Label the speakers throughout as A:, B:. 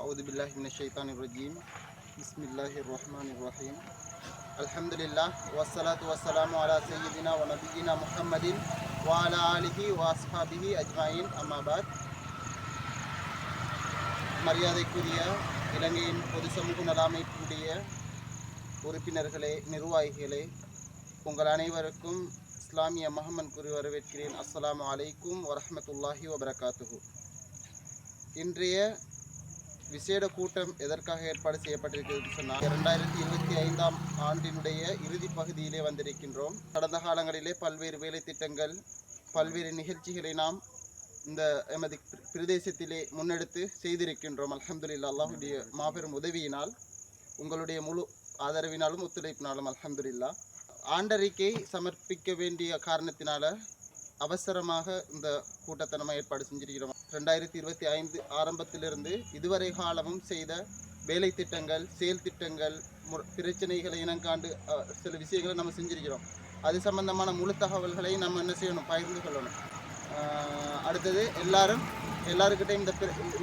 A: أعوذ بالله من الشيطان الرجيم بسم الله الرحمن الرحيم الحمد لله والصلاة والسلام على سيدنا ونبينا محمد وعلى آله وأصحابه أجمعين أما بعد மரியாதைக்குரிய இலங்கையின் பொது சமூக நலமைப்புடைய உறுப்பினர்களே, நிர்வாகிகளே, உங்கள் அனைவருக்கும் இஸ்லாமிய மஹமன் கூறி வரவேற்கிறேன். அஸ்ஸலாமு அலைக்கும் வரஹ்மத்துல்லாஹி வபரகாத்துஹு. இன்றைய விசேட கூட்டம் எதற்காக ஏற்பாடு செய்யப்பட்டிருக்கிறது சொன்னால், 2025ஆம் ஆண்டினுடைய இறுதி பகுதியிலே வந்திருக்கின்றோம். கடந்த காலங்களிலே பல்வேறு வேலை திட்டங்கள், பல்வேறு நிகழ்ச்சிகளை நாம் இந்த எமது பிரதேசத்திலே முன்னெடுத்து செய்திருக்கின்றோம். அல்ஹம்துலில்லாஹ், அல்லாஹ்வுடைய மாபெரும் உதவியினால், உங்களுடைய முழு ஆதரவினாலும் ஒத்துழைப்பினாலும் அல்ஹம்துலில்லாஹ். ஆண்டறிக்கை சமர்ப்பிக்க வேண்டிய காரணத்தினால அவசரமாக இந்த கூட்டத்தை நம்ம ஏற்பாடு செஞ்சிருக்கிறோம். 2025 ஆரம்பத்திலிருந்து இதுவரை காலமும் செய்த வேலை திட்டங்கள், செயல் திட்டங்கள், பிரச்சனைகளை இனங்காண்டு சில விஷயங்களை நம்ம செஞ்சிருக்கிறோம். அது சம்பந்தமான முழு தகவல்களை நம்ம என்ன செய்யணும், பகிர்ந்து கொள்ளணும். அடுத்தது எல்லாருக்கிட்டையும் இந்த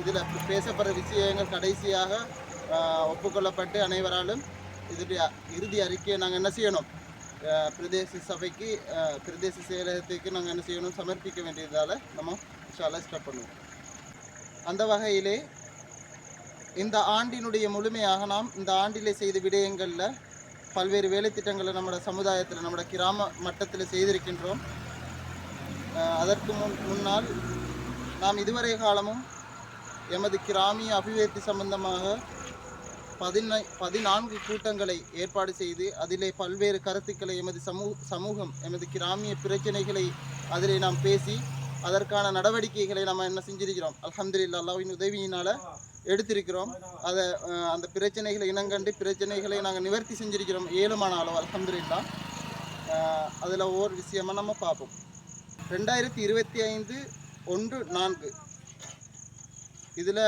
A: இதில் பேசப்படுற விஷயங்கள் கடைசியாக ஒப்புக்கொள்ளப்பட்டு அனைவராலும் இதனுடைய இறுதி அறிக்கையை நாங்கள் என்ன செய்யணும், பிரதேச சபைக்கு, பிரதேச செயலகத்துக்கு நாங்கள் என்ன செய்யணும், சமர்ப்பிக்க வேண்டியதால் நம்ம இன்ஷாஅல்லாஹ் ஸ்டார்ட் பண்ணுவோம். அந்த வகையிலே இந்த ஆண்டினுடைய முழுமையாக நாம் இந்த ஆண்டிலே செய்த விடயங்களில் பல்வேறு வேலை திட்டங்களை நம்மளோட சமுதாயத்தில், நம்மளோட கிராம மட்டத்தில் செய்திருக்கின்றோம். அதற்கு முன்னால் நாம் இதுவரை காலமும் எமது கிராமிய அபிவிருத்தி சம்பந்தமாக 14 கூட்டங்களை ஏற்பாடு செய்து அதிலே பல்வேறு கருத்துக்களை எமது சமூகம் எமது கிராமிய பிரச்சனைகளை அதிலே நாம் பேசி அதற்கான நடவடிக்கைகளை நம்ம என்ன செஞ்சிருக்கிறோம், அல்ஹம்துலில்லாஹ் அல்லாஹ்வின் உதவியினால் எடுத்திருக்கிறோம். அந்த பிரச்சனைகளை இனங்கண்டு பிரச்சனைகளை நாங்கள் நிவர்த்தி செஞ்சிருக்கிறோம் ஏழுமான அளவு, அல்ஹம்துலில்லாஹ். அதில் ஒவ்வொரு விஷயமாக நம்ம பார்ப்போம். 2025/1/4 இதில்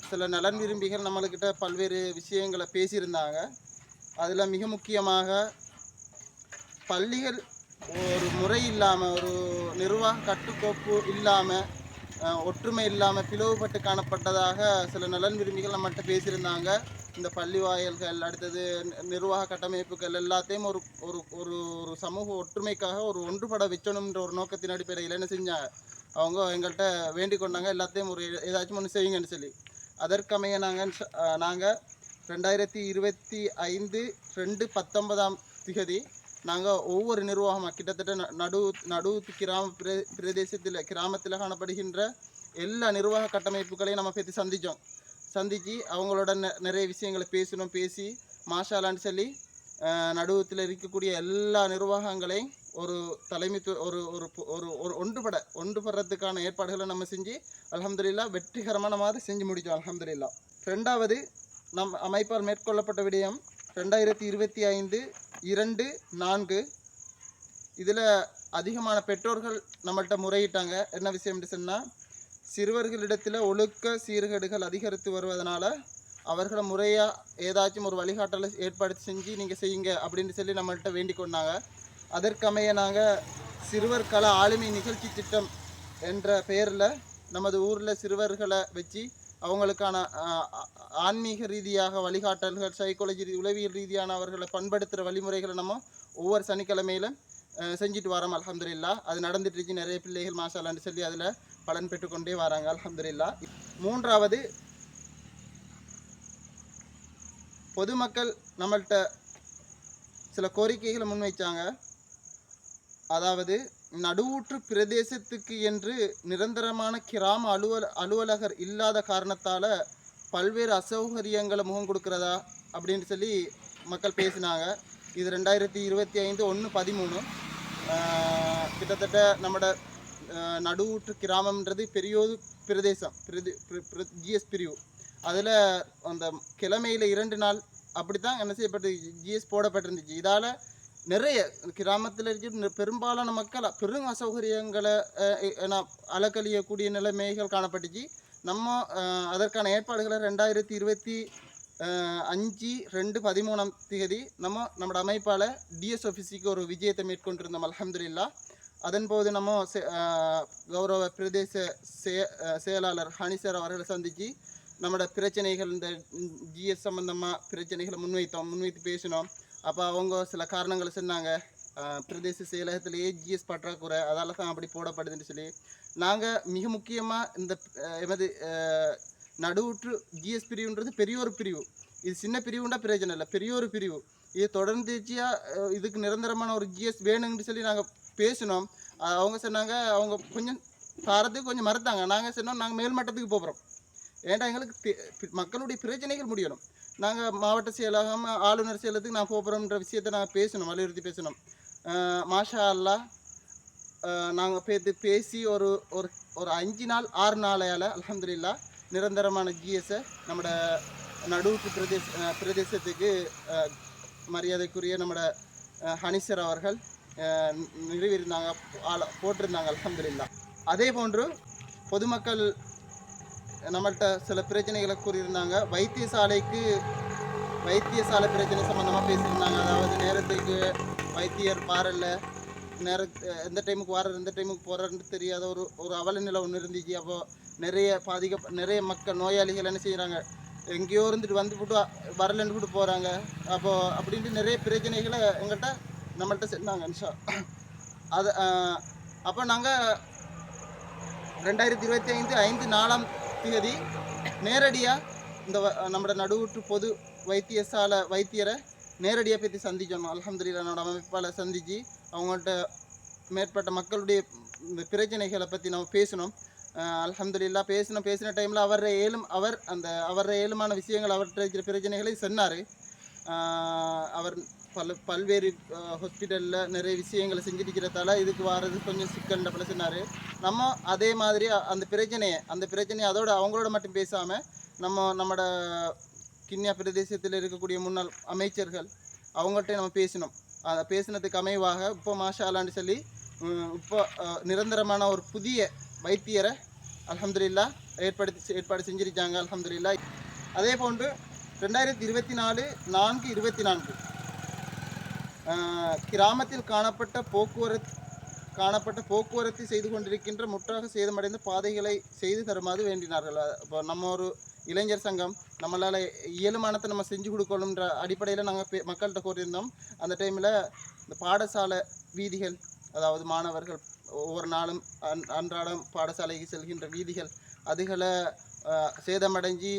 A: சில நலன் விரும்பிகள் நம்மளுக்கிட்ட பல்வேறு விஷயங்களை பேசியிருந்தாங்க. அதில் மிக முக்கியமாக பள்ளிகள் ஒரு முறை இல்லாமல், ஒரு நிர்வாக கட்டுக்கோப்பு இல்லாமல், ஒற்றுமை இல்லாமல் பிளவுபட்டு காணப்பட்டதாக சில நலன் விரும்பிகள் நம்மகிட்ட பேசியிருந்தாங்க. இந்த பள்ளி வாயல்கள், அடுத்தது நிர்வாக கட்டமைப்புகள் எல்லாத்தையும் ஒரு ஒரு ஒரு சமூக ஒற்றுமைக்காக ஒரு ஒன்றுபட வைக்கணுன்ற ஒரு நோக்கத்தின் அடிப்படையில் என்ன செஞ்சாங்க, அவங்க எங்கள்கிட்ட வேண்டிக் கொண்டாங்க, எல்லாத்தையும் ஒரு ஏதாச்சும் ஒன்று செய்யுங்கன்னு சொல்லி. அதற்கமைய நாங்கள் 2025/2/19 நாங்கள் ஒவ்வொரு நிர்வாகமாக கிட்டத்தட்ட நடுவு கிராமத்தில் காணப்படுகின்ற எல்லா நிர்வாக கட்டமைப்புகளையும் நம்ம பற்றி சந்தித்து அவங்களோட நிறைய விஷயங்களை பேசி மாஷாலான்னு சொல்லி நடுவத்தில் இருக்கக்கூடிய எல்லா நிர்வாகங்களையும் ஒரு தலைமைத்துவ ஒரு ஒரு ஒரு ஒன்றுபடுறதுக்கான ஏற்பாடுகளை நம்ம செஞ்சு அல்ஹம்துலில்லாஹ் வெற்றிகரமான மாதிரி செஞ்சு முடித்தோம், அல்ஹம்துலில்லாஹ். 2வது நம் அமைப்பால் மேற்கொள்ளப்பட்ட விடயம் 2025/2/4 இதில் அதிகமான பெற்றோர்கள் நம்மள்கிட்ட முறையிட்டாங்க. என்ன விஷயம்னு சொன்னால், சிறுவர்களிடத்தில் ஒழுக்க சீர்கேடுகள் அதிகரித்து வருவதனால அவர்களை முறையாக ஏதாச்சும் ஒரு வழிகாட்டலை ஏற்பாடு செஞ்சு நீங்கள் செய்யுங்க அப்படின்னு சொல்லி நம்மள்கிட்ட வேண்டிக் கொண்டாங்க. அதற்கமைய நாங்கள் சிறுவர் கல ஆளுமை நிகழ்ச்சி திட்டம் என்ற பெயரில் நமது ஊரில் சிறுவர்களை வச்சு அவங்களுக்கான ஆன்மீக ரீதியாக வழிகாட்டல்கள், சைக்காலஜி உளவியல் ரீதியான அவர்களை பண்படுத்துகிற வழிமுறைகளை நம்ம ஒவ்வொரு சனிக்கிழமையிலும் செஞ்சுட்டு வரோம், அல்ஹம்துலில்லாஹ். அது நடந்துட்டுருச்சு. நிறைய பிள்ளைகள் மாஷால்லான்னு சொல்லி அதில் பலன் பெற்றுக்கொண்டே வராங்க, அல்ஹம்துலில்லாஹ். 3வது, பொதுமக்கள் நம்மள்கிட்ட சில கோரிக்கைகளை முன்வைச்சாங்க. அதாவது நடுவூற்று பிரதேசத்துக்கு என்று நிரந்தரமான கிராம அலுவலகர் இல்லாத காரணத்தால் பல்வேறு அசௌகரியங்களை முகம் கொடுக்கிறதா அப்படின்னு சொல்லி மக்கள் பேசினாங்க. இது 2025/1/13 கிட்டத்தட்ட நம்மளோட நடுவூற்று கிராமம்ன்றது பெரியோது பிரதேசம், ஜிஎஸ் பிரிவு. அதில் அந்த கிழமையில் 2 நாள் அப்படி தான் என்ன செய்யப்பட்டு ஜிஎஸ் போடப்பட்டிருந்துச்சு. இதால் நிறைய கிராமத்தில் இருக்கிற பெரும்பாலான மக்கள் பெரும் அசௌகரியங்களை அலக்கழியக்கூடிய நிலைமைகள் காணப்பட்டுச்சு. நம்ம அதற்கான ஏற்பாடுகளை 2025/2/13 நம்மளோட அமைப்பால் டிஎஸ் ஆஃபீஸுக்கு ஒரு விஜயத்தை மேற்கொண்டிருந்தோம், அல்ஹம்துலில்லாஹ். அதன்போது நம்ம கௌரவ பிரதேச செயலாளர் ஹனிசர் அவர்களை சந்தித்து நம்மளோட பிரச்சனைகள் இந்த ஜிஎஸ் சம்மந்தமாக பிரச்சனைகளை முன்வைத்து பேசினோம். அப்போ அவங்க சில காரணங்களை சொன்னாங்க. பிரதேச செயலகத்திலேயே ஜிஎஸ் பற்றாக்குறை, அதால் தான் அப்படி போடப்படுதுன்னு சொல்லி. நாங்கள் மிக முக்கியமாக இந்த எமது நடுவுற்று ஜிஎஸ் பிரிவுன்றது பெரிய ஒரு பிரிவு. இது சின்ன பிரிவுண்டா பிரயோஜனம் இல்லை, பெரிய ஒரு பிரிவு. இது தொடர்ந்துச்சியாக இதுக்கு நிரந்தரமான ஒரு ஜிஎஸ் வேணுங்கன்னு சொல்லி நாங்கள் பேசினோம். அவங்க சொன்னாங்க, அவங்க கொஞ்சம் தாரத்துக்கு கொஞ்சம் மறுத்தாங்க. நாங்கள் சொன்னோம், நாங்கள் மேல்மட்டத்துக்கு போகிறோம். ஏன்டா எங்களுக்கு மக்களுடைய பிரச்சனைகள் முடியணும். நாங்கள் மாவட்ட செயலகம் ஆளுநர் செயலகத்துக்கு நான் போகிறோம்ன்ற விஷயத்தை நாங்கள் பேசணும், வலியுறுத்தி பேசணும். மாஷா அல்லா நாங்கள் பேசி ஒரு ஒரு ஒரு 5 நாள் 6 நாளையால் அல்ஹம்துலில்லா நிரந்தரமான ஜிஎஸை நம்மளோட நடுவுக்கு பிரதேசத்துக்கு மரியாதைக்குரிய நம்மளோட ஹனிசர் அவர்கள் நிறைவேறினாங்க, போட்டிருந்தாங்க அல்ஹம்துலில்லா. அதே போன்று பொதுமக்கள் நம்மள்கிட்ட சில பிரச்சனைகளை கூறியிருந்தாங்க. வைத்தியசாலை பிரச்சனை சம்மந்தமாக பேசியிருந்தாங்க. அதாவது நேரத்துக்கு வைத்தியர் பாரல்ல, எந்த டைமுக்கு வாரர் எந்த டைமுக்கு போகிறாருன்னு தெரியாத ஒரு அவல நிலை ஒன்று இருந்துச்சு. அப்போது நிறைய மக்கள் நோயாளிகள் என்ன செய்கிறாங்க, எங்கேயோ இருந்துட்டு வந்துவிட்டு வரலன்னு விட்டு போகிறாங்க. அப்படின்ட்டு நிறைய பிரச்சனைகளை நம்மள்கிட்ட சொன்னாங்க. அது அப்போ நாங்கள் 2025 5/4 நேரடியாக இந்த நம்மளோட நடுவுற்று பொது வைத்தியரை நேரடியாக பற்றி சந்திக்கணும். அல்ஹம்துலில்லாஹ் என்னோட அமைப்பால் சந்தித்து அவங்கள்ட்ட மேற்பட்ட மக்களுடைய இந்த பிரச்சனைகளை பற்றி நம்ம பேசணும். அல்ஹம்துலில்லாஹ் பேசின டைமில் அவர ஏழுமான விஷயங்கள் அவர்கிட்ட இருக்கிற பிரச்சனைகளை சொன்னார். அவர் பல்வேறு ஹாஸ்பிட்டலில் நிறைய விஷயங்களை செஞ்சுருக்கிறதால இதுக்கு வர்றது கொஞ்சம் சிக்கல் அப்படி சொன்னார். நம்ம அதே மாதிரி அந்த பிரச்சனையை அதோட அவங்களோட மட்டும் பேசாமல் நம்மளோட கிண்ணியா பிரதேசத்தில் இருக்கக்கூடிய முன்னாள் அமைச்சர்கள் அவங்கள்ட்ட நம்ம பேசினோம். பேசினதுக்கு அமைவாக இப்போ மாஷா அல்லான்னு சொல்லி இப்போ நிரந்தரமான ஒரு புதிய வைத்தியரை அல்ஹம்துலில்லாஹ் ஏற்பாடு செஞ்சிருக்காங்க அல்ஹம்துலில்லாஹ். அதே போன்று 2024 4/24 கிராமத்தில் காணப்பட்ட போக்குவரத்து செய்து கொண்டிருக்கின்ற முற்றாக சேதமடைந்த பாதைகளை செய்து தருமாறு வேண்டினார்கள். இப்போ நம்ம ஒரு இளைஞர் சங்கம் நம்மளால் இயலுமானத்தை நம்ம செஞ்சு கொடுக்கணுன்ற அடிப்படையில் நாங்கள் மக்கள்கிட்ட கோரியிருந்தோம். அந்த டைமில் இந்த பாடசாலை வீதிகள், அதாவது மாணவர்கள் ஒவ்வொரு நாளும் அன்றாடம் பாடசாலைக்கு செல்கின்ற வீதிகள், அதுகளை சேதமடைஞ்சி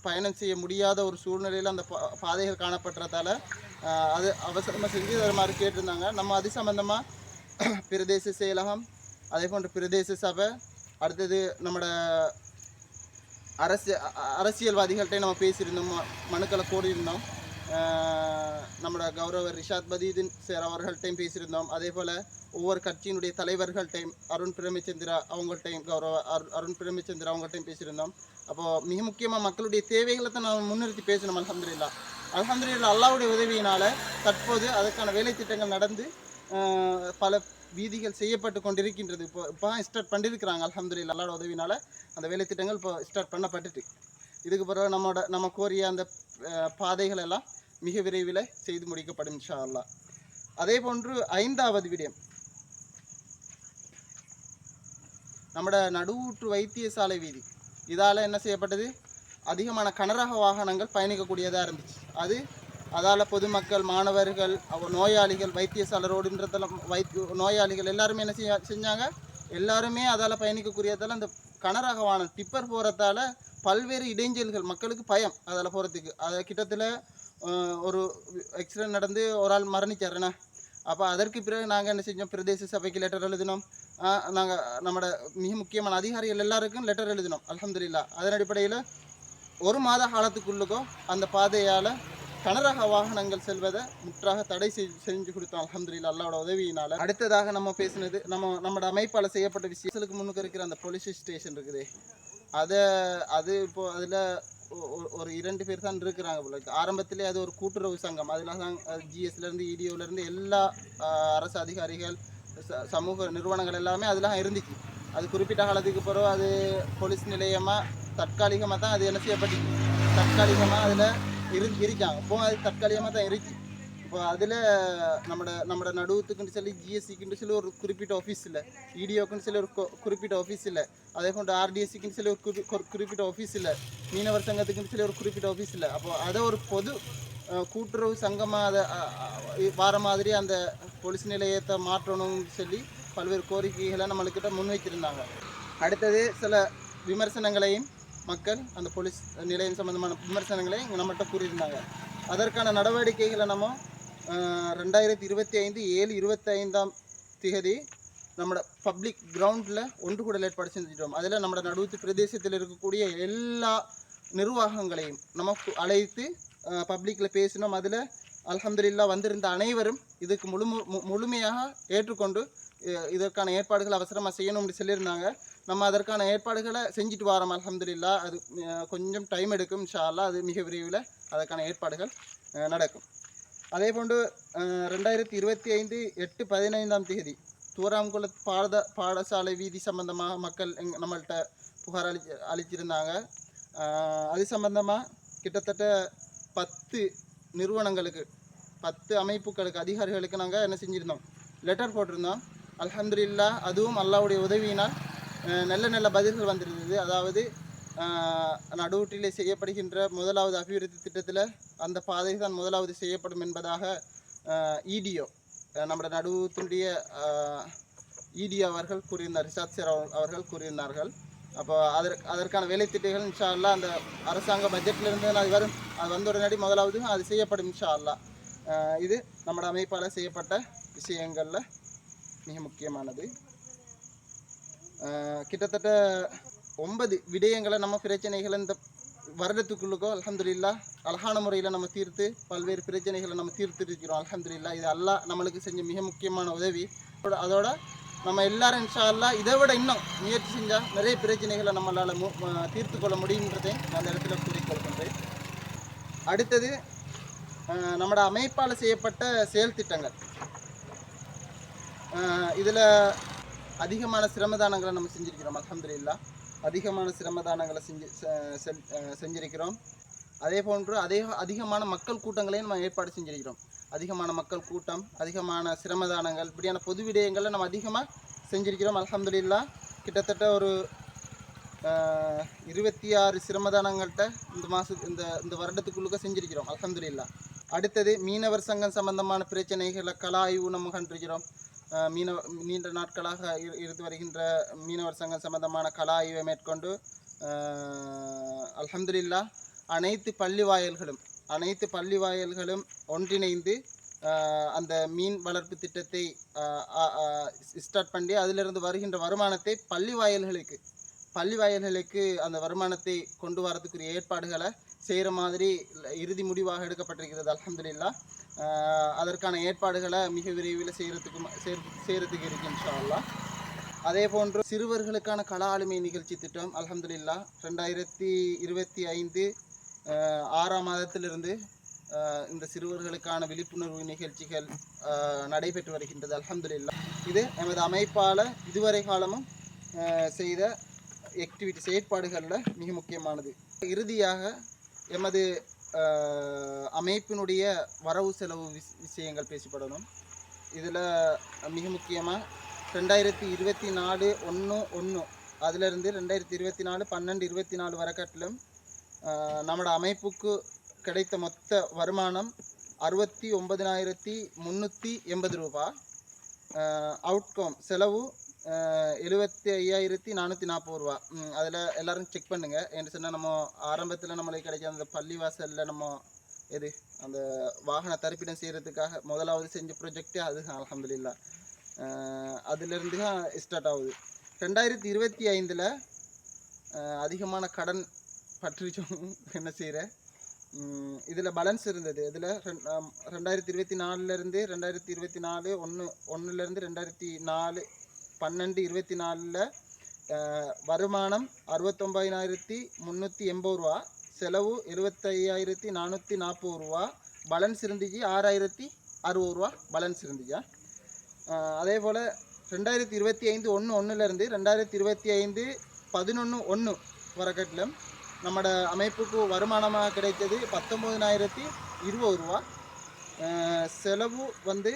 A: பயணம் செய்ய முடியாத ஒரு சூழ்நிலையில் அந்த பாதைகள் காணப்படுறதால அது அவசரமாக செஞ்சு தருமாறு கேட்டிருந்தாங்க. நம்ம அது சம்மந்தமாக பிரதேச செயலகம், அதே போன்று பிரதேச சபை, அடுத்தது நம்மளோட அரசியல்வாதிகள்கிட்ட நம்ம பேசியிருந்தோம், மனுக்களை கோரியிருந்தோம். நம்மளோட கௌரவர் ரிஷாத் பதீதீன் சார் அவர்கள்ட்டையும் பேசியிருந்தோம். அதே போல் ஒவ்வொரு கட்சியினுடைய தலைவர்கள்ட்டையும் அருண் பிரேமச்சந்திரா அவங்கள்ட்டையும் பேசியிருந்தோம். அப்போது மிக முக்கியமாக மக்களுடைய தேவைகளை தான் நம்ம முன்னிறுத்தி பேசணும். அல்ஹம்துலில்லாஹ் அல்லாஹ்வுடைய உதவியினால் தற்போது அதற்கான வேலை திட்டங்கள் நடந்து பல வீதிகள் செய்யப்பட்டு கொண்டிருக்கின்றது. இப்போ ஸ்டார்ட் பண்ணியிருக்கிறாங்க அல்ஹம்துலில்லாஹ். அல்லாஹ்வோட உதவினால் அந்த வேலை திட்டங்கள் இப்போ ஸ்டார்ட் பண்ணப்பட்டுட்டு, இதுக்கு பிறகு நம்ம கோரிய அந்த பாதைகள் எல்லாம் மிக விரைவில் செய்து முடிக்கப்படும் இன்ஷா அல்லாஹ். அதே போன்று 5வது விடயம், நம்மட நடுவூற்று வைத்தியசாலை வீதி. இதால் என்ன செய்யப்பட்டது, அதிகமான கனரக வாகனங்கள் பயணிக்கக்கூடியதாக இருந்துச்சு. அதால் பொதுமக்கள், மாணவர்கள், நோயாளிகள், வைத்தியசாலை ரோடுன்றதெல்லாம் நோயாளிகள் எல்லாருமே என்ன செஞ்சாங்க, எல்லாருமே அதால் பயணிக்கக்கூடியதால் அந்த கனரக வாகனம் டிப்பர் போகிறதால பல்வேறு இடைஞ்சல்கள், மக்களுக்கு பயம் அதில் போகிறதுக்கு. அதை கிட்டத்தில் ஒரு ஆக்சிடென்ட் நடந்து ஒரு ஆள் மரணிச்சாருண்ணா. அப்போ அதற்கு பிறகு நாங்கள் என்ன செஞ்சோம், பிரதேச சபைக்கு லெட்டர் எழுதினோம். நாங்கள் நம்மளோட மிக முக்கியமான அதிகாரிகள் எல்லாருக்கும் லெட்டர் எழுதினோம் அல்ஹம்துலில்லாஹ். அதன் அடிப்படையில் 1 மாத காலத்துக்குள்ளுக்கோ அந்த பாதையால் கனரக வாகனங்கள் செல்வதை முற்றாக தடை செஞ்சு கொடுத்தோம் அல்ஹம்துலில்லாஹ் அல்லாஹ்வோட உதவியினால். அடுத்ததாக நம்ம பேசினது நம்மளோட அமைப்பால் செய்யப்பட்ட விஷயங்களுக்கு முன்னுக்கு இருக்கிற அந்த போலீஸ் ஸ்டேஷன் இருக்குது. அது இப்போ அதில் ஒரு 2 பேர் தான் இருக்கிறாங்க போல. ஆரம்பத்திலே அது ஒரு கூட்டுறவு சங்கம். அதில் தான் ஜிஎஸ்லேருந்து இடிஓலேருந்து எல்லா அரசு அதிகாரிகள், சமூக நிறுவனங்கள் எல்லாமே அதெல்லாம் இருந்துச்சு. அது குறிப்பிட்ட காலத்துக்கு பிறகு அது போலீஸ் நிலையமாக தற்காலிகமாக தான் அது என்ன செய்யப்பட்டுச்சு, தற்காலிகமாக அதில் இருக்காங்க. இப்போ அது தற்காலிகமாக தான் இருந்துச்சு. അപ്പോൾ അതിൽ നമ്മുടെ നടുവത്തുക്കുണ്ട് ചില GSCക്കുണ്ട് ചില ഒരു குறிப்பிட்ட ഓഫീസില്ല, EDOக்குണ്ട് ചില ഒരു குறிப்பிட்ட ഓഫീസില്ല, അതேபோன்று RDSக்குണ്ട് சில ஒரு குறிப்பிட்ட ஓஃபீஸில், மீனவர் சங்கத்துக்குன்னு சில ஒரு குறிப்பிட்ட ஆஃபீஸில். அப்போ அதை ஒரு பொது கூட்டுறவு சங்கமாக அதை வார மாதிரி அந்த போலீஸ் நிலையத்தை மாற்றணும்னு சொல்லி பல்வேறு கோரிக்கைகளை நம்மளுக்கிட்ட முன்வைத்திருந்தாங்க. அடுத்தது சில விமர்சனங்களையும் மக்கள் அந்த போலீஸ் நிலையம் சம்பந்தமான விமர்சனங்களையும் நம்மகிட்ட கூறியிருந்தாங்க. அதற்கான நடவடிக்கைகளை நம்ம 2025 7 25 நம்ம பப்ளிக் கிரவுண்டில் ஒன்று கூட ஏற்பாடு செஞ்சுட்டோம். அதில் நம்ம நடுவுத்து பிரதேசத்தில் இருக்கக்கூடிய எல்லா நிர்வாகங்களையும் நம்ம அழைத்து பப்ளிக்கில் பேசினோம். அதில் அல்ஹம்துலில்லாஹ் வந்திருந்த அனைவரும் இதுக்கு முழுமையாக ஏற்றுக்கொண்டு இதற்கான ஏற்பாடுகள் அவசரமாக செய்யணும்னு சொல்லியிருந்தாங்க. நம்ம அதற்கான ஏற்பாடுகளை செஞ்சுட்டு வரோம் அல்ஹம்துலில்லாஹ். அது கொஞ்சம் டைம் எடுக்கும், இன்ஷா அல்லாஹ் அது மிக விரைவில் அதற்கான ஏற்பாடுகள் நடக்கும். அதேபோன்று 2025 8 15 தூராம்குள பாடசாலை வீதி சம்பந்தமாக மக்கள் நம்மள்கிட்ட புகார் அளிச்சிருந்தாங்க. அது சம்பந்தமாக கிட்டத்தட்ட 10 நிறுவனங்களுக்கு 10 அமைப்புகளுக்கு அதிகாரிகளுக்கு நாங்கள் என்ன செஞ்சுருந்தோம், லெட்டர் போட்டிருந்தோம். அல்ஹம்துலில்லாஹ் அதுவும் அல்லாஹ்வுடைய உதவியினால் நல்ல பதில்கள் வந்திருந்தது. அதாவது நடுவூட்டிலே செய்யப்படுகின்ற முதலாவது அபிவிருத்தி திட்டத்தில் அந்த பாதை தான் முதலாவது செய்யப்படும் என்பதாக EDO நம்ம நடுவூத்துடைய EDO அவர்கள் கூறியிருந்தார், ரிஷாத் சார் அவர்கள் கூறியிருந்தார்கள். அப்போ அதற்கான வேலை திட்டங்கள் இன்ஷா அல்லாஹ் அந்த அரசாங்க பட்ஜெட்டிலிருந்து அது வந்த உடனடி முதலாவது அது செய்யப்படும் இன்ஷா அல்லாஹ். இது நம்ம அமைப்பால் செய்யப்பட்ட விஷயங்களில் மிக முக்கியமானது. கிட்டத்தட்ட 9 விடயங்களை நம்ம பிரச்சனைகளை இந்த வருடத்துக்குள்ளுக்கோ அல்ஹம்துலில்லாஹ் அழகான முறையில் நம்ம தீர்த்து பல்வேறு பிரச்சனைகளை நம்ம தீர்த்துருக்கிறோம் அல்ஹம்துலில்லாஹ். இது அல்லாஹ் நம்மளுக்கு செஞ்ச மிக முக்கியமான உதவி. அதோட நம்ம எல்லாரும் இன்ஷா அல்லாஹ் இதை விட இன்னும் முயற்சி செஞ்சால் நிறைய பிரச்சனைகளை நம்மளால் தீர்த்து கொள்ள முடியுன்றதை அந்த இடத்துல கூறிக்கொள்கின்றேன். அடுத்தது நம்மளோட அமைப்பால் செய்யப்பட்ட செயல் திட்டங்கள். இதில் அதிகமான சிரமதானங்களை நம்ம செஞ்சுருக்கிறோம் அல்ஹம்துலில்லாஹ். அதிகமான சிரமதானங்களை செஞ்சிருக்கிறோம். அதே போன்று அதிகமான மக்கள் கூட்டங்களையும் நம்ம ஏற்பாடு செஞ்சிருக்கிறோம். அதிகமான மக்கள் கூட்டம், அதிகமான சிரமதானங்கள், இப்படியான பொது விடயங்களை நம்ம அதிகமாக செஞ்சிருக்கிறோம் அல்ஹம்துலில்லாஹ். கிட்டத்தட்ட ஒரு 26 சிரமதானங்கள்கிட்ட இந்த வருடத்துக்குள்ளுக்க செஞ்சிருக்கிறோம் அல்ஹம்துலில்லாஹ். அடுத்தது மீனவர் சங்கம் சம்பந்தமான பிரச்சனைகளை கள ஆய்வு நம்ம கண்டிருக்கிறோம். நீண்ட நாட்களாக இருந்து வருகின்ற மீனவர் சங்கம் சம்பந்தமான கள ஆய்வை மேற்கொண்டு அல்ஹம்துலில்லாஹ் அனைத்து பள்ளி வாயல்களும் ஒன்றிணைந்து அந்த மீன் வளர்ப்பு திட்டத்தை ஸ்டார்ட் பண்ணி அதிலிருந்து வருகின்ற வருமானத்தை பள்ளி வாயல்களுக்கு அந்த வருமானத்தை கொண்டு வரதுக்குரிய ஏற்பாடுகளை செய்கிற மாதிரி இறுதி முடிவாக எடுக்கப்பட்டிருக்கிறது அல்ஹம்துலில்லாஹ். அதற்கான ஏற்பாடுகளை மிக விரைவில் செய்கிறதுக்கு இருக்கு இன்ஷா அல்லாஹ். அதே போன்று சிறுவர்களுக்கான கள ஆளுமை நிகழ்ச்சி திட்டம் அல்ஹம்துலில்லாஹ் 2025 6ஆம் மாதத்திலிருந்து இந்த சிறுவர்களுக்கான விழிப்புணர்வு நிகழ்ச்சிகள் நடைபெற்று வருகின்றது அல்ஹம்துலில்லாஹ். இது எமது அமைப்பால் இதுவரை காலமும் செய்த ஏற்பாடுகளில் மிக முக்கியமானது. இறுதியாக எமது அமைப்பினுடைய வரவு செலவு விஷயங்கள் பேசப்படணும். இதில் மிக முக்கியமாக 2024 1/1 அதிலிருந்து 2024 12/24 வரைக்கட்டிலும் நம்மளோட அமைப்புக்கு கிடைத்த மொத்த வருமானம் 69,380 ரூபா. அவுட்கம் செலவு 75,440 ரூபா. அதில் எல்லோரும் செக் பண்ணுங்கள். என்று சொன்னால் நம்ம ஆரம்பத்தில் நம்மளுக்கு கிடைச்ச அந்த பள்ளிவாசலில் நம்ம அந்த வாகன தரிப்பிடம் செய்கிறதுக்காக முதலாவது செஞ்ச ப்ரொஜெக்டே அது அல்ஹம்துலில்லாஹ். அதிலிருந்து தான் ஸ்டார்ட் ஆகுது. 2025 அதிகமான கடன் பற்றிச்சோம் என்ன செய்கிற இதில் பேலன்ஸ் இருந்தது. இதில் 2024 2024 1 2004 12/24 வருமானம் 69,380 ரூபா, செலவு 75,440 ரூபா, பேலன்ஸ் இருந்துச்சு 6,060 ரூபா பேலன்ஸ் இருந்துச்சா. அதே போல் 2025 1/1 2025 11/1 வரைக்கட்டிலும் நம்மளோட அமைப்புக்கு வருமானமாக கிடைத்தது 19,020 ரூபா. செலவு வந்து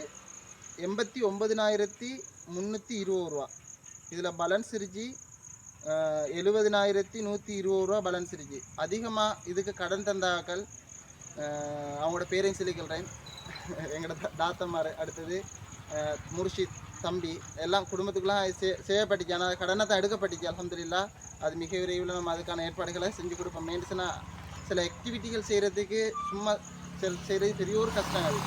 A: 89,320 ரூபா. இதில் பேலன்ஸ் இருந்துச்சு 70,120 ரூபா பேலன்ஸ் இருந்துச்சு. அதிகமாக இதுக்கு கடன் தந்தாக்கள் அவங்களோட பேரையும் சொல்லிக்கிறேன். எங்களோட தாத்தமார், அடுத்தது முர்ஷித் தம்பி எல்லாம் குடும்பத்துக்குலாம் செய்யப்பட்டுச்சு. ஆனால் கடனை தான் எடுக்கப்பட்டுச்சு. அல்ஹம்துலில்லாஹ் அது மிக விரைவில் நம்ம அதுக்கான ஏற்பாடுகளை செஞ்சு கொடுப்போம். மெயின்ஸ்னா சில ஆக்டிவிட்டிகள் செய்கிறதுக்கு சும்மா செய்கிறது பெரிய ஒரு கஷ்டம் அது.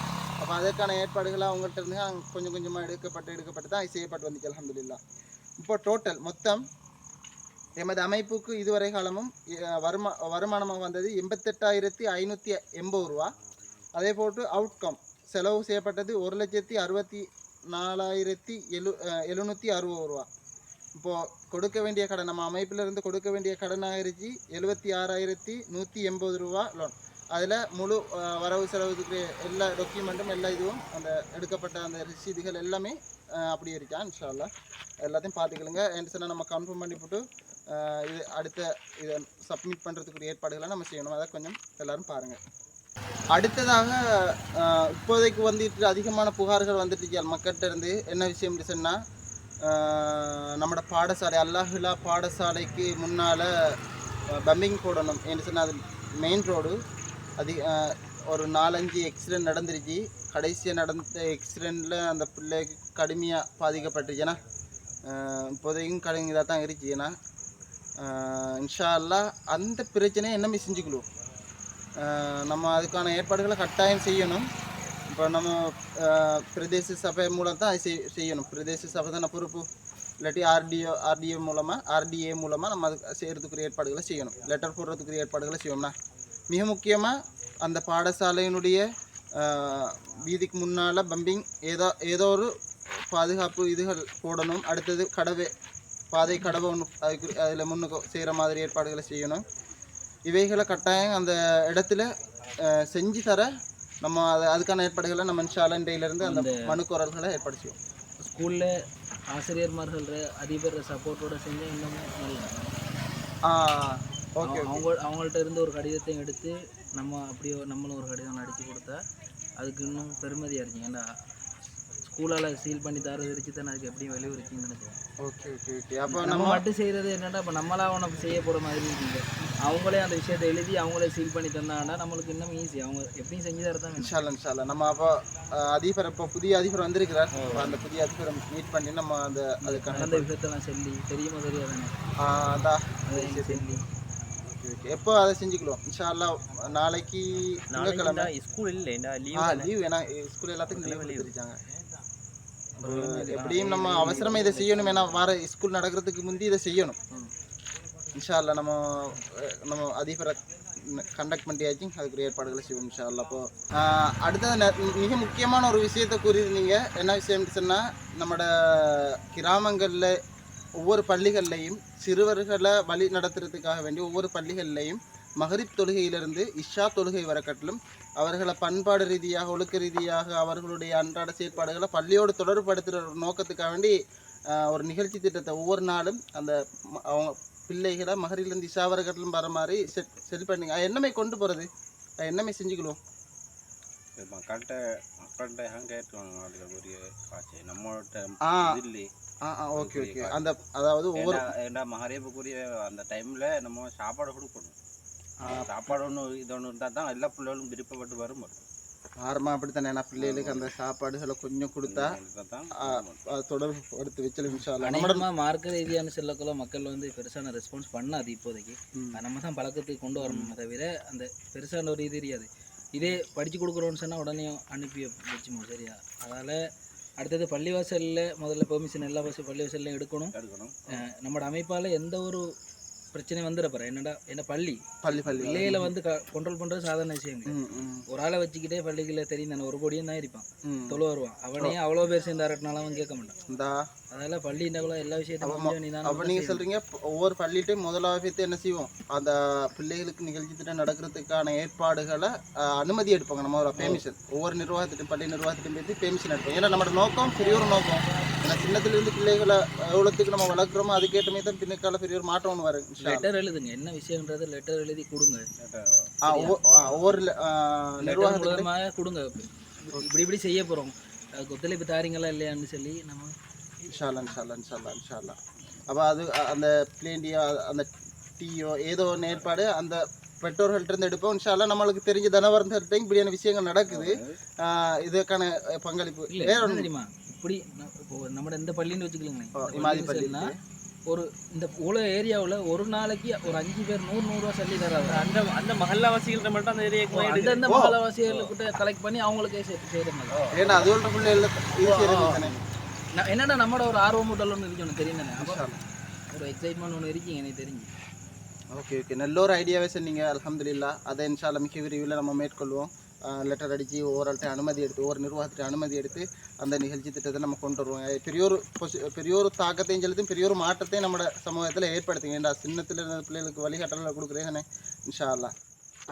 A: அப்போ அதற்கான ஏற்பாடுகளை அவங்கள்ட்ட இருந்து கொஞ்சம் கொஞ்சமாக எடுக்கப்பட்டு தான் செய்யப்பட்டு வந்துச்சு அல்ஹம்துலில்லாஹ். இப்போ டோட்டல் மொத்தம் எமது அமைப்புக்கு இதுவரை காலமும் வருமானமாக வந்தது 88,580 ரூபா. அதே போட்டு அவுட்கம் செலவு செய்யப்பட்டது 1,64,760 ரூபா. இப்போது கொடுக்க வேண்டிய கடன் நம்ம அமைப்பிலிருந்து கொடுக்க வேண்டிய கடன் ஆகிருச்சு 76,180 ரூபா லோன். அதில் முழு வரவு செலவுக்கு எல்லா டாக்குமெண்ட்டும் எல்லா இதுவும் அந்த எடுக்கப்பட்ட அந்த ரசீதுகள் எல்லாமே அப்படி இருக்கா. இன்ஷா அல்லாஹ் எல்லாத்தையும் பார்த்துக்கலுங்க. என்ன சொன்னால் நம்ம கன்ஃபார்ம் பண்ணி போட்டு இது அடுத்த இதை சப்மிட் பண்ணுறதுக்குரிய ஏற்பாடுகளை நம்ம செய்யணும். அதை கொஞ்சம் எல்லோரும் பாருங்கள். அடுத்ததாக இப்போதைக்கு வந்துட்டு அதிகமான புகார்கள் வந்துட்டு மக்கள்கிட்ட இருந்து என்ன விஷயம் சொன்னால், நம்மளோட பாடசாலை அல்லாஹுல்லா பாடசாலைக்கு முன்னால் பம்பிங் போடணும் என்று சொன்னால் அது மெயின் ரோடு. ஒரு 4-5 ஆக்சிடென்ட் நடந்துருச்சு. கடைசியாக நடந்த ஆக்சிடெண்ட்டில் அந்த பிள்ளைக்கு கடுமையாக பாதிக்கப்பட்டுச்சுன்னா இப்போதைக்கும் கடுமையாக தான் இருந்துச்சு. ஏன்னா இன்ஷா அல்லாஹ் அந்த பிரச்சனையை என்னமே செஞ்சுக்கணும். நம்ம அதுக்கான ஏற்பாடுகளை கட்டாயம் செய்யணும். இப்போ நம்ம பிரதேச சபை மூலம் தான் அது செய்யணும். பிரதேச சபை தான் பொறுப்பு. இல்லாட்டி ஆர்டிஏ மூலமாக நம்ம அது செய்கிறதுக்குரிய ஏற்பாடுகளை செய்யணும். லெட்டர் போடுறதுக்குரிய ஏற்பாடுகளை செய்யணும்னா மிக முக்கியமாக அந்த பாடசாலையினுடைய வீதிக்கு முன்னால் பம்பிங் ஏதோ ஒரு பாதுகாப்பு இதுகள் போடணும். அடுத்தது பாதை கடவை ஒன்று அதில் முன்னுக்கு செய்கிற மாதிரி ஏற்பாடுகளை செய்யணும். இவைகளை கட்டாயம் அந்த இடத்துல செஞ்சு தர நம்ம அதுக்கான ஏற்பாடுகளை நம்ம இன்ஷா அல்லாஹ் இன்றையிலேருந்து அந்த மனுக்குரல்களை ஏற்பாடு செய்வோம்.
B: ஸ்கூலில் ஆசிரியர்மார்கள் அதிபர் சப்போர்ட்டோடு செஞ்சால் இன்னமும் நல்லா.
A: ஓகே,
B: அவங்கள்ட்ட இருந்து ஒரு கடிதத்தையும் எடுத்து நம்ம அப்படியே நம்மளும் ஒரு கடிதம் அடித்து கொடுத்தா அதுக்கு இன்னும் பெருமதியாக இருக்குங்க. ஏன்னா ஸ்கூலால் சீல் பண்ணி தரது வச்சு தானே அதுக்கு எப்படியும் வெளியுறுச்சின்னு நினைக்கிறேன்.
A: ஓகே. அப்போ
B: நம்ம மட்டும் செய்கிறது என்னென்னா இப்போ நம்மளாக அவனை செய்ய போகிற மாதிரி இருக்குங்க. அவங்களே அந்த விஷயத்தை எழுதி அவங்களே சீல் பண்ணி தந்தாங்கன்னா நம்மளுக்கு இன்னும் ஈஸி. அவங்க எப்படியும் செஞ்சு தரதான்.
A: இன்ஷா அல்லாஹ் நம்ம அப்போ அதிபர் இப்போ புதிய அதிபர் வந்திருக்கிறார். அந்த புதிய அதிபரை மீட் பண்ணி நம்ம அதுக்கான
B: அந்த விஷயத்தெல்லாம் சொல்லி தெரியுமா தெரியாதானே
A: அதான்
B: சொல்லி
A: எப்போ அதை செஞ்சுக்கலாம். இன்ஷா அல்லாஹ் நாளைக்கு திங்கட்கிழமை
B: ஸ்கூல் இல்லைண்டா
A: லீவ். ஏன்னா ஸ்கூல் எல்லாத்துக்கும் லீவ் எழுதிருச்சாங்க. எப்படியும் நம்ம அவசரமாக இதை செய்யணும். ஏன்னா வார ஸ்கூல் நடக்கிறதுக்கு முந்தி இதை செய்யணும். இன்ஷா அல்லாஹ் நம்ம அதிபரை கண்டக்ட் பண்ணியாச்சு. அதுக்குரிய ஏற்பாடுகளை செய்வோம் இன்ஷா அல்லாஹ். அப்போ அடுத்தது மிக முக்கியமான ஒரு விஷயத்தை கூறியிருந்தீங்க. என்ன விஷயம்னு சொன்னால், நம்மளோட கிராமங்களில் ஒவ்வொரு பள்ளிகள்லையும் சிறுவர்களை வழி நடத்துறதுக்காக வேண்டி ஒவ்வொரு பள்ளிகள்லையும் மகரிப் தொழுகையிலிருந்து இஷா தொழுகை வரக்கட்டிலும் அவர்களை பண்பாடு ரீதியாக ஒழுக்க ரீதியாக அவர்களுடைய அன்றாட செயற்பாடுகளை பள்ளியோடு தொடர்படுத்துகிற ஒரு நோக்கத்துக்காக வேண்டி ஒரு நிகழ்ச்சி திட்டத்தை ஒவ்வொரு நாளும் அந்த அவங்க பிள்ளைகளை மகரிலேருந்து இஷா வரக்கட்டிலும் வர மாதிரி செட் பண்ணிங்க. என்னமே கொண்டு போகிறது என்னமே செஞ்சுக்கிடுவோம்.
C: மக்கள்கிட்ட
A: ஓகே. அந்த அதாவது ஒவ்வொரு
C: மகரேபுக்குரிய அந்த டைமில் நம்ம சாப்பாடு கொடுக்கணும். சாப்பாடு ஒன்று இது ஒன்று இருந்தால் தான் எல்லா பிள்ளைகளும் விருப்பப்பட்டு வரும்.
A: ஆரம்பம் அப்படித்தானே. ஏன்னா பிள்ளைகளுக்கு அந்த சாப்பாடுகளை கொஞ்சம் கொடுத்தா தொடர்பு எடுத்து வச்சல இன்ஷா அல்லாஹ்.
B: நம்ம மார்க்க ரீதியான செல்லக்குள்ள மக்கள் வந்து பெருசான ரெஸ்பான்ஸ் பண்ணாது. இப்போதைக்கு நம்ம தான் பழக்கத்துக்கு கொண்டு வரணும். தவிர அந்த பெருசான ஒரு இது தெரியாது. இதே படித்து கொடுக்குறோன்னு சொன்னால் உடனே அனுப்பி வச்சுமோ சரியா. அதனால் அடுத்தது பள்ளிவாசலில் முதல்ல பெர்மிஷன் எல்லா பள்ளிவாசல்லையும் எடுக்கணும். நம்மளோட அமைப்பால் எந்த ஒரு பிரச்சனை வந்துடுறப்பாரு. என்ன பள்ளி பிள்ளைகளை வந்து கண்ட்ரோல் பண்ணுறது சாதாரண விஷயம். ஒரு ஆளை வச்சுக்கிட்டே பள்ளிகளை தெரியும் தானே. ஒரு கோடியும் தான் இருப்பான், தொழு வருவான். அவனே அவ்வளோ பேர் சேர்ந்தாருனால அவன் கேட்க மாட்டான். அதெல்லாம் பள்ளின்றக்குள்ள எல்லா விஷயத்தையும்
A: நீங்கள் சொல்கிறீங்க. ஒவ்வொரு பள்ளிகிட்டையும் முதலாவது என்ன செய்வோம், அந்த பிள்ளைகளுக்கு நிகழ்ச்சி திட்டம் நடக்கிறதுக்கான ஏற்பாடுகளை அனுமதி எடுப்பாங்க. நம்ம ஒரு பெர்மிஷன் ஒவ்வொரு நிர்வாகத்திட்டம் பள்ளி நிர்வாகத்திட்டம் பேசி பெர்மிஷன் எடுப்போம். ஏன்னா நம்மளோட நோக்கம் பெரிய ஒரு நோக்கம். ஏன்னா சின்னத்துலேருந்து பிள்ளைகளை எவ்வளோத்துக்கு நம்ம வளர்க்குறோமோ அதுக்கேற்ற மாதிரி தான் பின்னுக்கால பெரிய ஒரு மாற்றம் ஒன்று வரும்.
B: லெட்டர் எழுதுங்க, என்ன விஷயம்ன்றது லெட்டர் எழுதி கொடுங்க.
A: ஒவ்வொரு நிர்வாகமாக
B: கொடுங்க. இப்படி செய்ய போகிறோம், அதுக்கு ஒத்துழைப்பு தாரீங்களா இல்லையான்னு சொல்லி நம்ம
A: இன்ஷால்லா. அப்போ அது அந்த பிளேண்டியோ அந்த டீயோ ஏதோ ஒன்று ஏற்பாடு அந்த பெற்றோர்கள்ட்ட இருந்து எடுப்போம். இன்ஷால்லா நம்மளுக்கு தெரிஞ்ச தனவர்கிட்டையும் இப்படியான விஷயங்கள் நடக்குது. இதுக்கான பங்களிப்பு
B: வேற ஒன்று தெரியுமா? இப்படி இப்போ நம்ம இந்த பள்ளின்னு வச்சுக்கலங்களேன், ஒரு இந்த இவ்வளோ ஏரியாவில் ஒரு நாளைக்கு ஒரு 5 பேர் 100 சொல்லி தராங்க.
D: அந்த மஹல்லாவாசிகள்கிட்ட மட்டும் அந்த ஏரியாவுக்கு
B: அந்த மஹல்லாவாசிகள்கிட்ட கலெக்ட் பண்ணி அவங்களுக்கே செய்யறாங்க.
A: ஏன்னா அது ஒரு பிள்ளைகள்
B: என்னன்னா நம்மளோட ஒரு ஆர்வமூட்டல் ஒன்று இருக்கணும், தெரியும் தானே? ஒரு எக்ஸைட்மெண்ட் ஒன்று இருக்கீங்க எனக்கு தெரிஞ்சு.
A: ஓகே, நல்ல ஒரு ஐடியாவே சொன்னீங்க. அல்ஹம்துலில்லாஹ். அதை இன்ஷால்லா மிக விரைவில் நம்ம மேற்கொள்வோம். லெட்டர் அடித்து ஒவ்வொருள்கிட்ட அனுமதி எடுத்து ஒவ்வொரு நிர்வாகத்திட்ட அனுமதி எடுத்து அந்த நிகழ்ச்சி திட்டத்தை நம்ம கொண்டு வருவோம். பெரிய ஒரு தாக்கத்தையும் செலுத்தும், பெரிய ஒரு மாற்றத்தையும் நம்ம சமூகத்தில் ஏற்படுத்துங்க. ஏன்டா சின்னத்தில் இருந்த பிள்ளைகளுக்கு வழிகாட்டலில் கொடுக்குறேன் இன்ஷா அல்லாஹ்.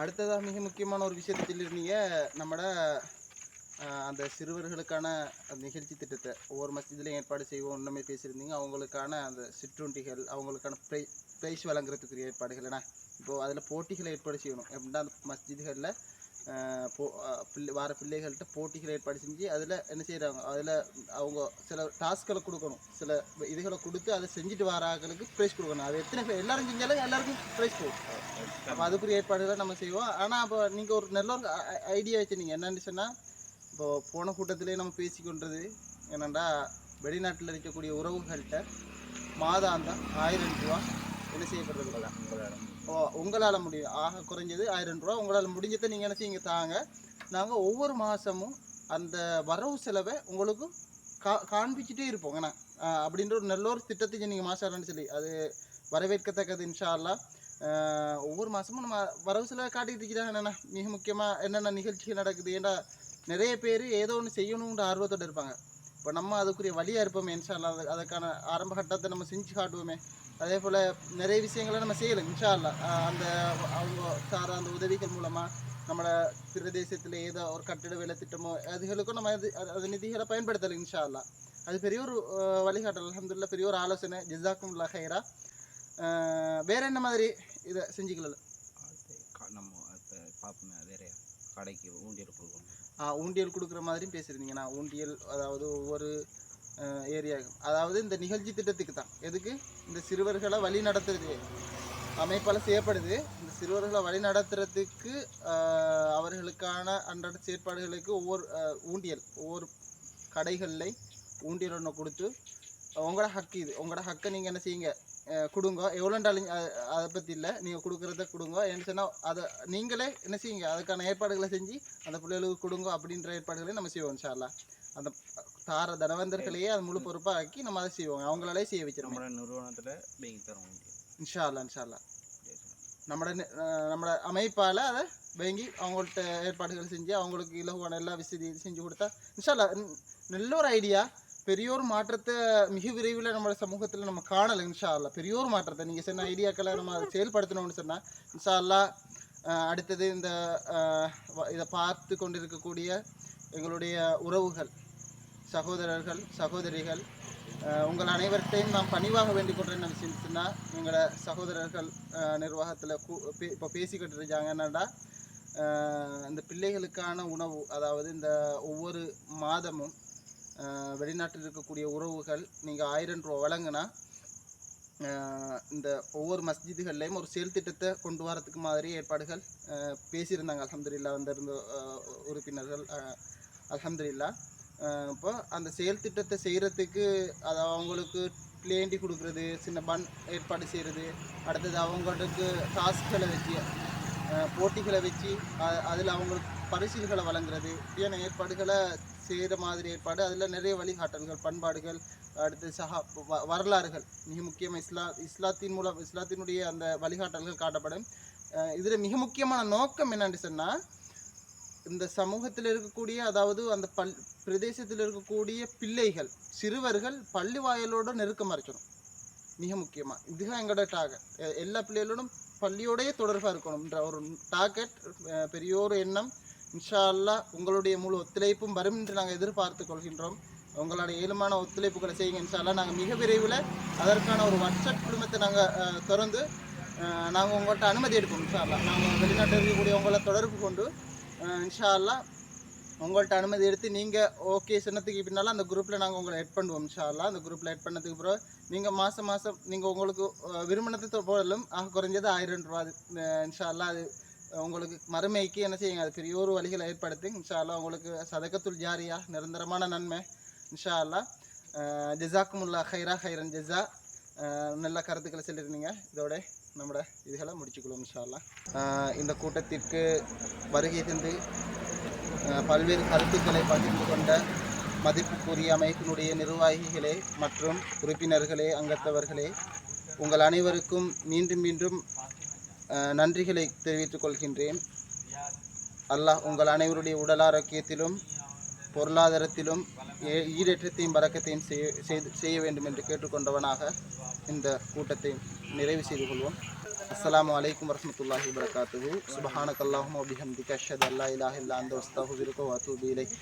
A: அடுத்ததாக மிக முக்கியமான ஒரு விஷயத்தை சொல்லியிருந்தீங்க, நம்மட அந்த சிறுவர்களுக்கான நிகழ்ச்சி திட்டத்தை ஒவ்வொரு மஸ்ஜித்லையும் ஏற்பாடு செய்வோம் ஒன்றுமே பேசியிருந்தீங்க. அவங்களுக்கான அந்த சிற்றுண்டிகள், அவங்களுக்கான ப்ரைஸ் வழங்குறதுக்குரிய ஏற்பாடுகள் என்ன, இப்போது அதில் போட்டிகளை ஏற்பாடு செய்யணும். எப்படின்னா அந்த மஸ்ஜிதுகளில் வார பிள்ளைகள்கிட்ட போட்டிகளை ஏற்பாடு செஞ்சு அதில் என்ன செய்கிறாங்க, அதில் அவங்க சில டாஸ்க்களை கொடுக்கணும், சில இதுகளை கொடுத்து அதை செஞ்சுட்டு வர ஆட்களுக்கு ப்ரைஸ் கொடுக்கணும். அது எத்தனை பேர் எல்லாரும் செஞ்சாலும் எல்லாருக்கும் ப்ரைஸ் போகும். அப்போ அதுக்குரிய ஏற்பாடுகளை நம்ம செய்வோம். ஆனால் அப்போ நீங்கள் ஒரு நல்ல ஒரு ஐடியா வச்சுருந்தீங்க. என்னென்னு சொன்னால், இப்போது போன கூட்டத்திலே நம்ம பேசிக்கொண்டது என்னென்னா, வெளிநாட்டில் இருக்கக்கூடிய உறவுகள்கிட்ட மாதாந்தம் 1000 ரூபா என்ன செய்யப்படுறது, உங்களால் முடியும், ஆக குறைஞ்சது 1000 ரூபா உங்களால் முடிஞ்சதை நீங்கள் என்ன செய்யுங்க தாங்க. நாங்கள் ஒவ்வொரு மாதமும் அந்த வரவு செலவை உங்களுக்கு காண்பிச்சுட்டே இருப்போம். ஏன்னா அப்படின்ற ஒரு நல்ல ஒரு திட்டத்தை நீங்கள் மாசாரன்னு சொல்லி அது வரவேற்கத்தக்கது இன்ஷா அல்லாஹ். ஒவ்வொரு மாதமும் நம்ம வரவு செலவை காட்டிகிட்டு இருக்கிறாங்க. என்னென்னா மிக முக்கியமாக என்னென்ன நிகழ்ச்சிகள் நடக்குது, ஏன்னா நிறைய பேர் ஏதோ ஒன்று செய்யணுன்ற ஆர்வத்தோடு இருப்பாங்க. இப்போ நம்ம அதுக்குரிய வழியாக இருப்போமே இன்ஷா அல்லாஹ். அதுக்கான ஆரம்ப கட்டத்தை நம்ம செஞ்சு காட்டுவோமே. அதே போல் நிறைய விஷயங்களை நம்ம செய்யலாம் இன்ஷா அல்லாஹ். அந்த அவங்க சார அந்த உதவிகள் மூலமாக நம்மளோட பிரதேசத்தில் ஏதோ ஒரு கட்டிட வேலை திட்டமோ அதுகளுக்கும் நம்ம அது நிதிகளை பயன்படுத்தலாம் இன்ஷா அல்லாஹ். அது பெரிய ஒரு வழிகாட்டல் அல்ஹம்துலில்லாஹ், பெரிய ஒரு ஆலோசனை. ஜஸாக்குமுல்லாஹ் ஹைரா. வேற என்ன மாதிரி இதை செஞ்சுக்கலாம்?
C: நம்ம பார்ப்போமே வேற கடைக்கு ஊண்டியல் கொடுக்கணும்.
A: ஊண்டியல் கொடுக்குற மாதிரியும் பேசியிருந்தீங்கண்ணா. ஊண்டியல் அதாவது ஒவ்வொரு ஏரியாவுக்கும், அதாவது இந்த நிகழ்ச்சி திட்டத்துக்கு தான். எதுக்கு? இந்த சிறுவர்களை வழி நடத்துறது அமைப்பால் செய்யப்படுது. இந்த சிறுவர்களை வழி நடத்துறதுக்கு அவர்களுக்கான அன்றாட செயற்பாடுகளுக்கு ஒவ்வொரு ஊண்டியல் ஒவ்வொரு கடைகளில் ஊண்டியல் ஒன்று கொடுத்து உங்களோட ஹக்கு, இது உங்களோட ஹக்கை நீங்கள் என்ன செய்யுங்க கொடுங்க. எவ்வளோண்டாலும் அதை பற்றி இல்லை, நீங்கள் கொடுக்குறத கொடுங்க. என்ன சொன்னால் அதை நீங்களே என்ன செய்யுங்க, அதுக்கான ஏற்பாடுகளை செஞ்சு அந்த பிள்ளைகளுக்கு கொடுங்க. அப்படின்ற ஏற்பாடுகளை நம்ம செய்வோம் இன்ஷா அல்லாஹ். அந்த தார தனவந்தர்களையே அது முழு பொறுப்பாக ஆக்கி நம்ம அதை செய்வோம், அவங்களாலே செய்ய வைக்கிறோம்
C: நிறுவனத்தில்
A: இன்ஷா அல்லாஹ். இன்ஷா அல்லாஹ் நம்மளோட அமைப்பால் அதை வாங்கி அவங்கள்ட்ட ஏற்பாடுகள் செஞ்சு அவங்களுக்கு இலகுவான எல்லா வசதி செஞ்சு கொடுத்தா இன்ஷா அல்லாஹ் நல்ல ஒரு ஐடியா. பெரிய ஒரு மாற்றத்தை மிக விரைவில் நம்ம சமூகத்தில் நம்ம காணலை இன்ஷா அல்லாஹ். பெரிய ஒரு மாற்றத்தை நீங்கள் சொன்ன ஐடியாக்களை நம்ம அதை செயல்படுத்தணும்னு சொன்னால் இன்ஷா அல்லாஹ். அடுத்தது இந்த இதை பார்த்து கொண்டிருக்கக்கூடிய எங்களுடைய உறவுகள், சகோதரர்கள், சகோதரிகள், உங்கள் அனைவர்கிட்டையும் நாம் பணிவாக வேண்டிக் கொள்கிறேன். என்ன விஷயம் சொன்னால், எங்களோட சகோதரர்கள் நிர்வாகத்தில் இப்போ பேசிக்கிட்டு இருக்காங்க. என்னடா இந்த பிள்ளைகளுக்கான உணவு, அதாவது இந்த ஒவ்வொரு மாதமும் வெளிநாட்டில் இருக்கக்கூடிய உறவுகள் நீங்கள் 1000 ரூபா வழங்கினா இந்த ஒவ்வொரு மஸ்ஜிதுகள்லையும் ஒரு செயல் திட்டத்தை கொண்டு வரதுக்கு மாதிரி ஏற்பாடுகள் பேசியிருந்தாங்க. அல்ஹம்துலில்லாஹ் வந்திருந்த உறுப்பினர்கள் அல்ஹம்துலில்லாஹ். இப்போ அந்த செயல் திட்டத்தை செய்கிறதுக்கு அது அவங்களுக்கு பிளேண்டி கொடுக்குறது, சின்ன பன் ஏற்பாடு செய்கிறது, அடுத்தது அவங்களுக்கு டாஸ்க்களை வச்சு போட்டிகளை வச்சு அதில் அவங்களுக்கு பரிசுகளை வழங்குறது, இப்படியான ஏற்பாடுகளை செய்கிற மாதிரி ஏற்பாடு. அதில் நிறைய வழிகாட்டல்கள், பண்பாடுகள், அடுத்து வரலாறுகள், மிக முக்கியமாக இஸ்லாத்தின் மூலம் இஸ்லாத்தினுடைய அந்த வழிகாட்டல்கள் காட்டப்படும். இதில் மிக முக்கியமான நோக்கம் என்னன்னு சொன்னால், இந்த சமூகத்தில் இருக்கக்கூடிய, அதாவது அந்த பிரதேசத்தில் இருக்கக்கூடிய பிள்ளைகள், சிறுவர்கள் பள்ளி வாயலோட நெருக்கமாக இருக்கணும். மிக முக்கியமாக இதுதான் எங்களோட டார்கெட். எல்லா பிள்ளைகளோடும் பள்ளியோடைய தொடர்பாக இருக்கணும்ன்ற ஒரு டார்கெட், பெரிய ஒரு எண்ணம். இன்ஷா அல்லாஹ் உங்களுடைய முழு ஒத்துழைப்பும் வரும் என்று நாங்கள் எதிர்பார்த்து கொள்கின்றோம். உங்களுடைய ஏழுமான ஒத்துழைப்புகளை செய்யுங்க இன்ஷா அல்லாஹ். நாங்கள் மிக விரைவில் அதற்கான ஒரு வாட்ஸ்அப் குழுமத்தை நாங்கள் திறந்து நாங்கள் உங்கள்கிட்ட அனுமதி எடுப்போம் இன்ஷா அல்லாஹ். நாங்கள் வெளிநாட்டில் இருக்கக்கூடிய உங்களை தொடர்பு கொண்டு இன்ஷா அல்லாஹ் உங்கள்கிட்ட அனுமதி எடுத்து நீங்கள் ஓகே சொன்னதுக்கு பின்னால் அந்த குரூப்பில் நாங்கள் உங்களை ஆட் பண்ணுவோம் இன்ஷா அல்லாஹ். அந்த குரூப்பில் ஆட் பண்ணதுக்கு பிறகு நீங்கள் மாதம் நீங்கள் உங்களுக்கு விரும்பினத்தை போடலும் குறைஞ்சது 1000 ரூபா இன்ஷா அல்லாஹ். அது உங்களுக்கு மறுமைக்கு என்ன செய்யுங்க, அது பெரிய ஒரு வழிகளை ஏற்படுத்தி இன்ஷா அல்லாஹ் உங்களுக்கு சதகத்துல் ஜாரியா நிரந்தரமான நன்மை இன்ஷா அல்லாஹ். ஜஸாக்குமுல்லா ஹைரன் ஜஸா. நல்ல கருத்துக்களை சொல்லியிருந்தீங்க. இதோட நம்மளோட இதுகளை முடிச்சுக்கொள்வோம் இன்ஷா அல்லாஹ். இந்த கூட்டத்திற்கு வருகை தந்து பல்வேறு கருத்துக்களை பகிர்ந்து கொண்ட மதிப்புக்குரிய அமைப்பினுடைய நிர்வாகிகளே மற்றும் உறுப்பினர்களே, அங்கத்தவர்களே, உங்கள் அனைவருக்கும் மீண்டும் மீண்டும் நன்றிகளை தெரிவித்துக் கொள்கின்றேன். அல்லாஹ் உங்கள் அனைவருடைய உடல் ஆரோக்கியத்திலும் பொருளாதாரத்திலும் ஈடேற்றத்தையும் பரக்கத்தையும் செய்ய வேண்டும் என்று கேட்டுக்கொண்டவனாக இந்த கூட்டத்தை நிறைவு செய்து கொள்வோம். அஸ்ஸலாமு அலைக்கும் வரஹ்மத்துல்லாஹி வபரகாத்துஹு. சுப்ஹானக்கல்லாஹும்ம வபிஹம்திக அஷ்ஹது அல்லா இலாஹா இல்லா அன்த அஸ்தக்ஃபிருக வ அத்தூபு இலைக்.